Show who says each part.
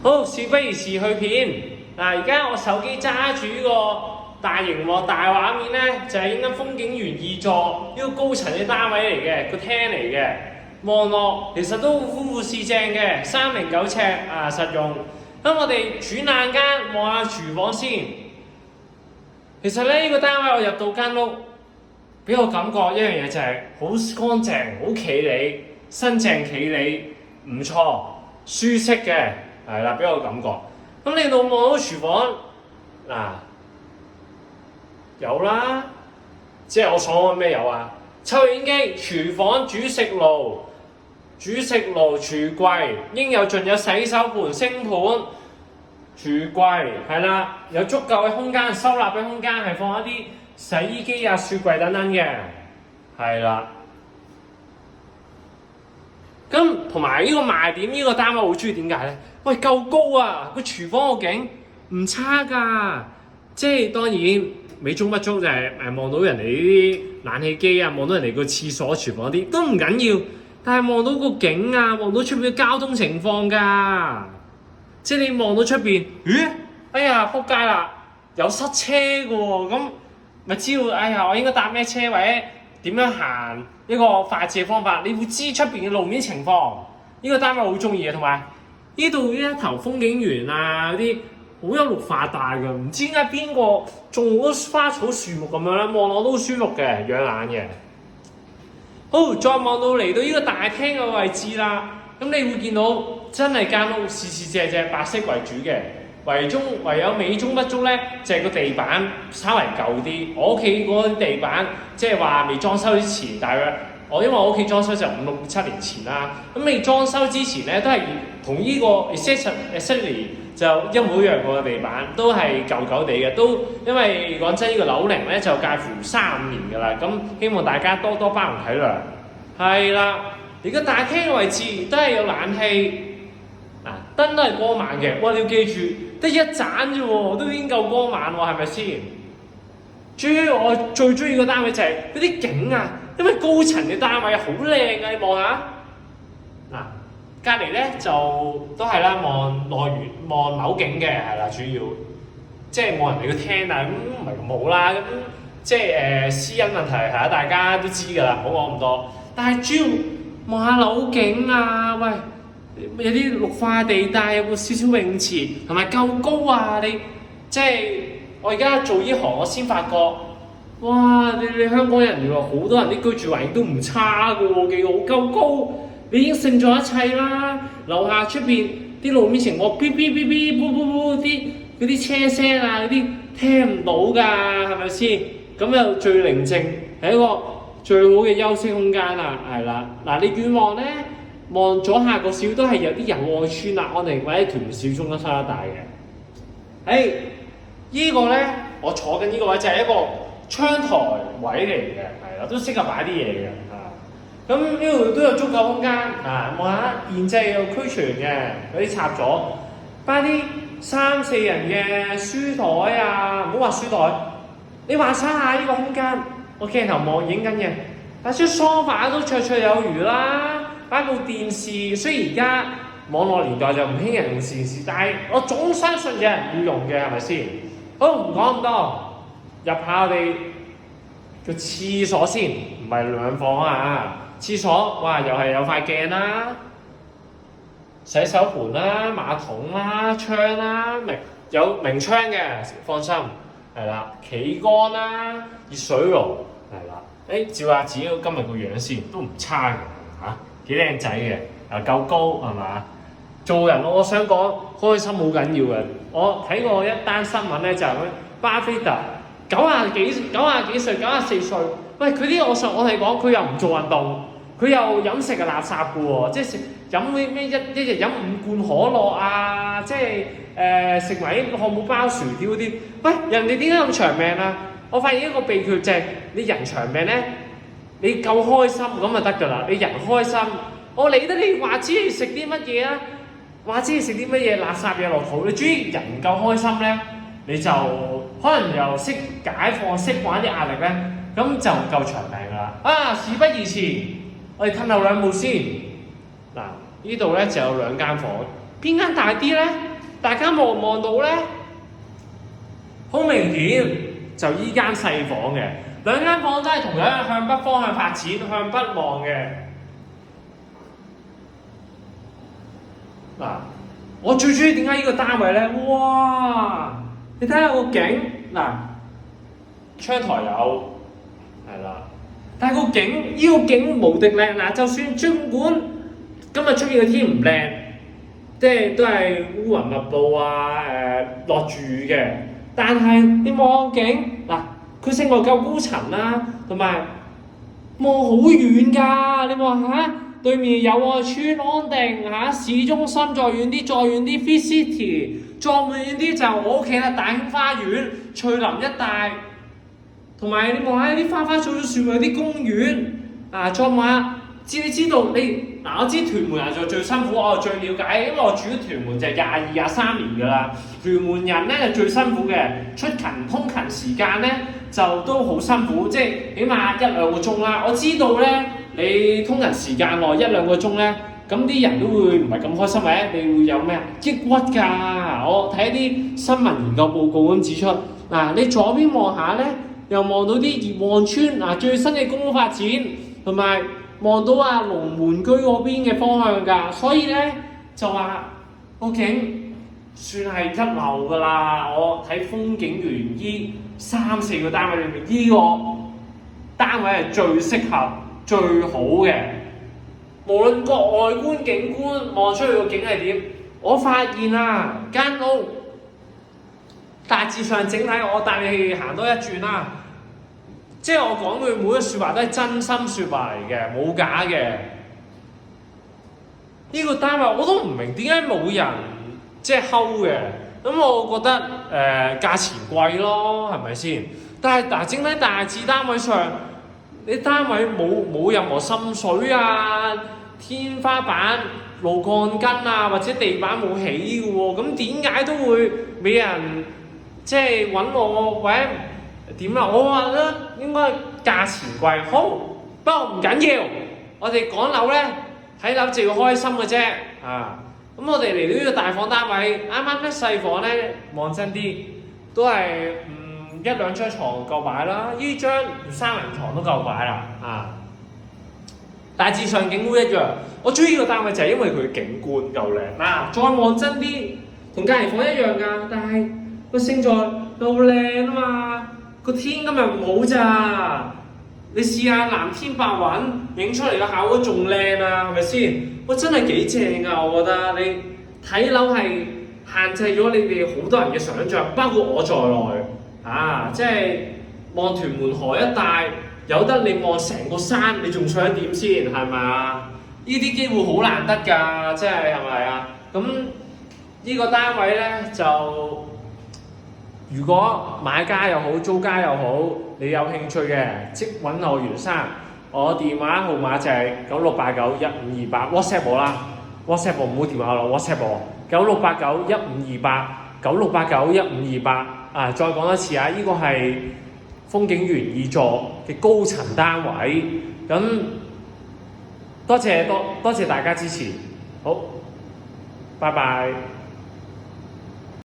Speaker 1: 好，事不宜遲去片。而家我手機揸住呢個大螢幕大畫面咧，就係影緊風景園2座呢個高層嘅單位嚟嘅，個廳嚟嘅。望落其實都豐富市正嘅，309尺實用。咁我哋轉眼間望下廚房先。其實咧呢個單位我入到間屋，俾我感覺一樣嘢就係好乾淨、好企理、新淨企理，唔錯，舒適嘅，係啦，俾我感覺。咁你到望到廚房有啦，即係我所講咩有啊？抽油煙機、廚房煮食爐、廚櫃，應有盡有洗手盤、星盤、廚櫃，係啦，有足夠嘅空間、收納嘅空間係放一啲洗衣機啊、雪櫃等等嘅，係啦。咁同埋呢個賣點，呢個單位好中意點解咧？喂，夠高啊！個廚房個景唔差㗎，即係當然美中不足就係望到人哋呢啲冷氣機啊，望到人哋個廁所、廚房啲都唔緊要，但係望到個景啊，望到出邊嘅交通情況㗎，即係你望到出邊，哎呀仆街啦，有塞車㗎喎，咁咪知道哎呀我應該搭咩車或者點樣行一個快捷嘅方法，你會知出邊嘅路面情況。呢個單位好中意嘅，同埋呢度呢一頭風景園啊，嗰啲好有綠化帶㗎，唔知點解邊個種好多花草樹木咁樣咧，望落都好舒服嘅，養眼嘅。好，再望到嚟到呢個大廳嘅位置啦，咁你會見到真係間屋四四正正白色為主嘅，唯有美中不足咧，就係個地板稍為舊啲。我屋企嗰啲地板即係話未裝修之前，大約因為我屋企裝修就5、6、7年前啦。咁未裝修之前咧，都係同呢個 exactly 就一模一樣個地板，都係舊舊地嘅。都因為講真，呢個樓齡咧就介乎3、5年㗎啦。咁希望大家多多包容體諒。係啦，而個大廳嘅位置都係有冷氣，燈都係光猛嘅。哇！你要記住，得一盞啫喎，都已經夠光猛喎，係咪先？主要我最中意個單位就係嗰啲景啊，因為高層嘅單位好靚啊，你望下。隔離咧就都係啦，望內園、望樓景嘅係啦，主要即係望人哋個廳啊，咁唔係咁好啦，咁即係私隱問題係啊，大家都知㗎啦，唔好講咁多。但係主要望下樓景啊，喂，有啲綠化地帶，有個少少泳池，同埋夠高啊！你即係我而家做呢行，我先發覺，哇！你香港人原來好多人啲居住環境都唔差㗎喎，幾好夠高。你已經勝咗一切啦！樓下出邊啲路面情況，嗶嗶嗶嗶嗶嗶嗶啲嗰啲車聲啊，嗰啲聽唔到㗎，係咪先？咁又最寧靜，係一個最好嘅休息空間啦，係啦。你遠望咧，望左下角少都係有啲友愛村啊，安定或者屯門市中心收得大嘅。呢個咧，我坐緊呢個位就係一個窗台位嚟嘅，係啦，都適合擺啲嘢嘅。咁呢度都有足夠空間，望下現製有俱全嘅嗰啲插座，擺啲3、4人嘅書台啊，唔好話書台，你話晒下呢個空間，我鏡頭望影緊嘅，擺張梳化都綽綽有餘啦，擺部電視，雖然而家網絡年代就唔興人用電視，但係我總相信有人要用嘅，係咪先？好，唔講咁多，入下我哋個廁所先，唔係兩房啊。廁所，哇！又係有塊鏡啦、洗手盤啦、馬桶啦、窗啦，有明窗嘅，放心，係啦，企缸啦、熱水爐，係啦，照下自己今日個樣先，都唔差嘅，幾靚仔嘅，又夠高係嘛？做人我想講開心好緊要嘅，我睇過一單新聞咧，就係巴菲特90幾歲、94歲。喂，佢啲我同你講，佢又唔做運動，佢又飲食係垃圾嘅喎，即係飲咩一日飲5罐可樂啊，即係食埋啲漢堡包、薯條嗰啲。喂，人哋點解咁長命啊？我發現一個秘訣就係你人長命咧，你夠開心咁就得㗎啦。你人開心，我理得你話知你食啲乜嘢啊，話知你食啲乜嘢垃圾嘢落肚。你主要人夠開心咧，你就可能又識解放、釋放啲壓力咧。咁就唔夠長命啦！事不宜遲，我哋褪後兩步先。呢度咧就有2間房，邊間大啲咧？大家望唔望到咧？好明顯就依間細房嘅，兩間房都係同樣向北方向發展，向北望嘅。嗱，我最中意點解呢個單位咧？哇！你睇下個景，嗱，窗台有，係啦，但係個景呢個景無敵靚。嗱，就算儘管今日出現嘅天唔靚，即係都係烏雲密布啊，落住雨嘅。但係你望景嗱，佢勝過夠高層啦，同埋望好遠㗎。你望下對面有個村安定嚇，市中心再遠啲，Fit City， 再遠啲就我屋企啦，大興花園、翠林一帶，同埋你望下啲花花草草樹木有啲公園啊，再望下。你知道你嗱，我知屯門人就最辛苦，我就最了解，因為我住咗屯門就22、23年㗎啦。屯門人咧就最辛苦嘅，出勤通勤時間咧就都好辛苦，即係起碼1、2個鐘啦。我知道咧，你通勤時間內1、2個鐘咧，咁啲人都會唔係咁開心，或者你會有咩抑鬱㗎。我睇一啲新聞研究報告咁指出，嗱，你左邊望下咧，又望到啲葉旺村嗱最新嘅公屋發展，同埋望到龍門居嗰邊嘅方向㗎，所以咧就話個景算係一流㗎啦。我睇風景園依3、4個單位裏面，呢個單位係最適合、最好嘅。無論個外觀景觀望出去個景係點，我發現間屋大致上整體，我帶你行多一轉啦。即係我講嘅每一句説話都係真心説話嚟嘅，冇假嘅。呢個單位我都唔明點解冇人即係睺嘅，咁我覺得價錢貴咯，係咪先？但係整體大致單位上，你單位冇任何滲水啊、天花板露鋼筋或者地板冇起嘅喎，咁點解都會俾人即係揾我或者點啊？我話咧應該價錢貴，好，不過唔緊要。我哋講樓咧，睇樓就要開心嘅啫咁我哋嚟到呢個大房單位，啱啱咧細房咧望真啲，都係1、2張床夠擺啦，呢張3人床都夠擺啦大致上景觀一樣。我中意呢個單位就係因為佢景觀夠靚再望真啲，同隔離房一樣㗎，但係個勝在夠靚嘛。個天今日冇咋，你試下藍天白雲影出嚟嘅效果仲靚係咪先？哇，真係幾正㗎！我覺得你睇樓係限制咗你哋好多人嘅想像，包括我在內即係望屯門河一帶，有得你望成個山，你仲想點先？係咪啊？呢啲機會好難得㗎，即係係咪咁呢個單位咧就。如果買家又好，租家又好，你有興趣嘅，即揾我袁生，我電話號碼就係96891528，WhatsApp 我啦 ，WhatsApp 我唔好電話我 WhatsApp 我96891528，96891528再講多次呢個係風景園2座嘅高層單位，咁多謝大家支持，好，拜拜。